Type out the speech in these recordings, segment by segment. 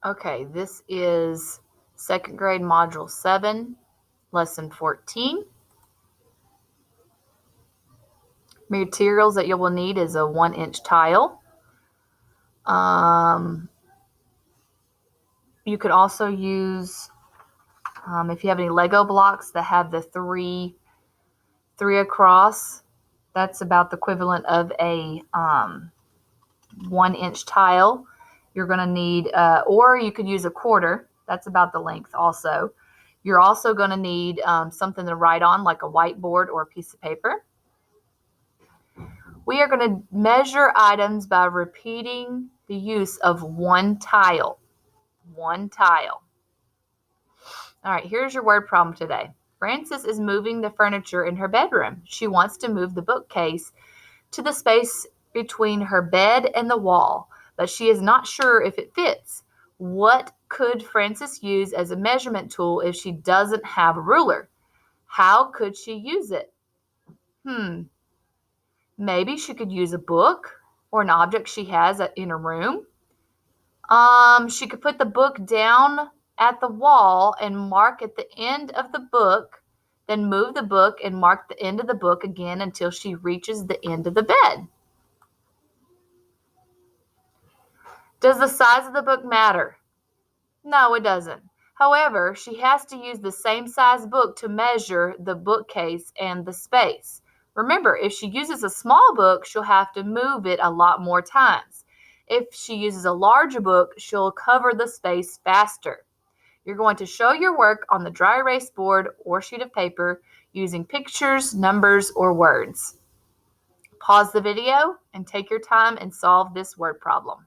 Okay, this is 2nd grade module 7, lesson 14. Materials that you will need is a 1-inch tile. You could also use, if you have any Lego blocks that have the three across, that's about the equivalent of a 1-inch tile. You're going to need, or you could use a quarter. That's about the length also. You're also going to need something to write on, like a whiteboard or a piece of paper. We are going to measure items by repeating the use of one tile. One tile. All right, here's your word problem today. Frances is moving the furniture in her bedroom. She wants to move the bookcase to the space between her bed and the wall, but she is not sure if it fits. What could Frances use as a measurement tool if she doesn't have a ruler? How could she use it? Maybe she could use a book or an object she has in her room. She could put the book down at the wall and mark at the end of the book, then move the book and mark the end of the book again until she reaches the end of the bed. Does the size of the book matter? No, it doesn't. However, she has to use the same size book to measure the bookcase and the space. Remember, if she uses a small book, she'll have to move it a lot more times. If she uses a larger book, she'll cover the space faster. You're going to show your work on the dry erase board or sheet of paper using pictures, numbers, or words. Pause the video and take your time and solve this word problem.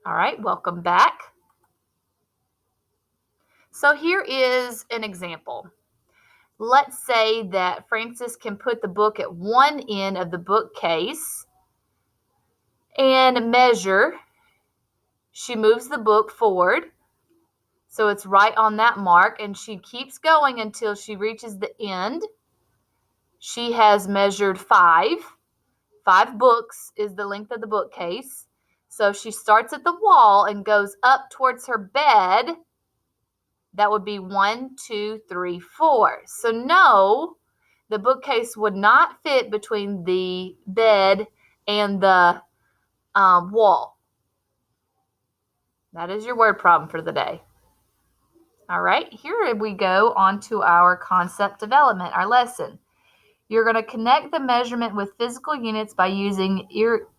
All right, welcome back. So here is an example. Let's say that Frances can put the book at one end of the bookcase and measure. She moves the book forward, so it's right on that mark, and she keeps going until she reaches the end. She has measured 5. 5 books is the length of the bookcase. So she starts at the wall and goes up towards her bed. That would be 1, 2, 3, 4. So no, the bookcase would not fit between the bed and the wall. That is your word problem for the day. All right, here we go on to our concept development, our lesson. You're going to connect the measurement with physical units by using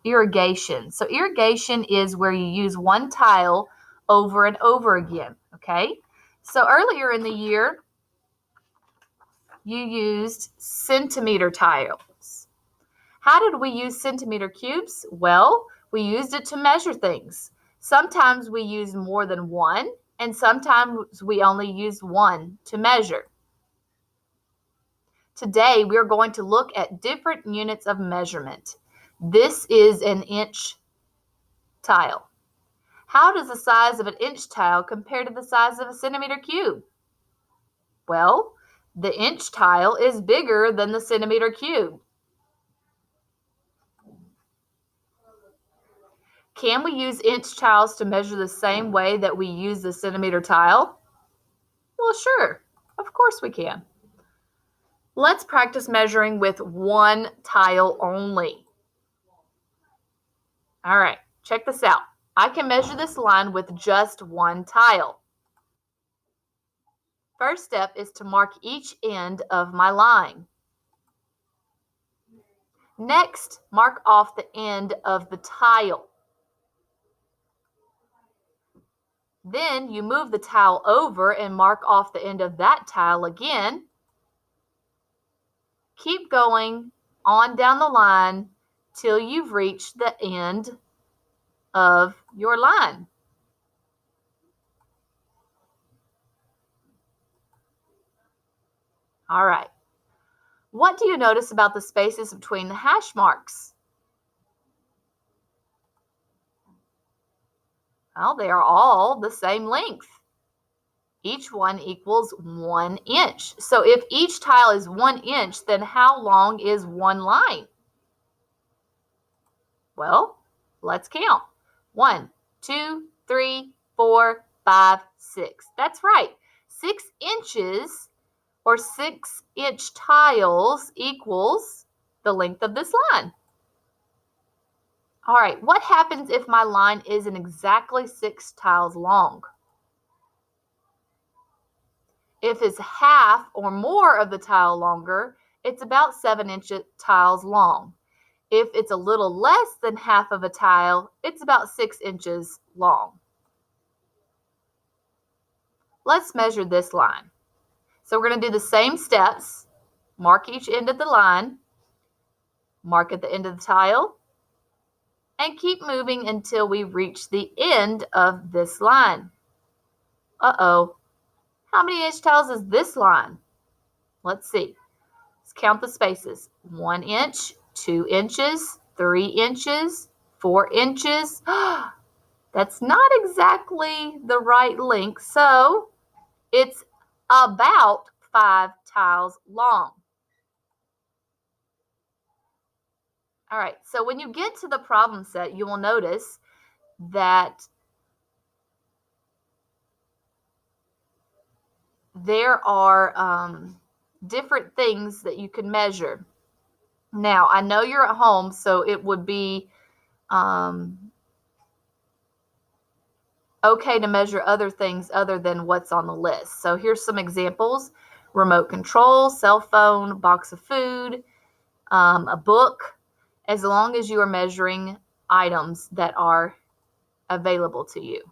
irrigation. So irrigation is where you use one tile over and over again, okay? So earlier in the year, you used centimeter tiles. How did we use centimeter cubes? Well, we used it to measure things. Sometimes we used more than one, and sometimes we only used one to measure. Today, we're going to look at different units of measurement. This is an inch tile. How does the size of an inch tile compare to the size of a centimeter cube? Well, the inch tile is bigger than the centimeter cube. Can we use inch tiles to measure the same way that we use the centimeter tile? Well, sure. Of course we can. Let's practice measuring with one tile only. All right, check this out. I can measure this line with just one tile. First step is to mark each end of my line. Next, mark off the end of the tile. Then you move the tile over and mark off the end of that tile again. Keep going on down the line till you've reached the end of your line. All right. What do you notice about the spaces between the hash marks? Well, they are all the same length. Each one equals 1 inch. So if each tile is 1 inch, then how long is one line? Well, let's count. 1, 2, 3, 4, 5, 6. That's right. 6 inches or 6-inch tiles equals the length of this line. All right, what happens if my line isn't exactly 6 tiles long? If it's half or more of the tile longer, it's about 7-inch tiles long. If it's a little less than half of a tile, it's about 6 inches long. Let's measure this line. So we're going to do the same steps. Mark each end of the line, mark at the end of the tile, and keep moving until we reach the end of this line. Uh-oh. How many inch tiles is this line? Let's see. Let's count the spaces. 1 inch, 2 inches, 3 inches, 4 inches. That's not exactly the right length, so it's about 5 tiles long. All right, so when you get to the problem set, you will notice that there are different things that you can measure. Now, I know you're at home, so it would be okay to measure other things other than what's on the list. So here's some examples: remote control, cell phone, box of food, a book, as long as you are measuring items that are available to you.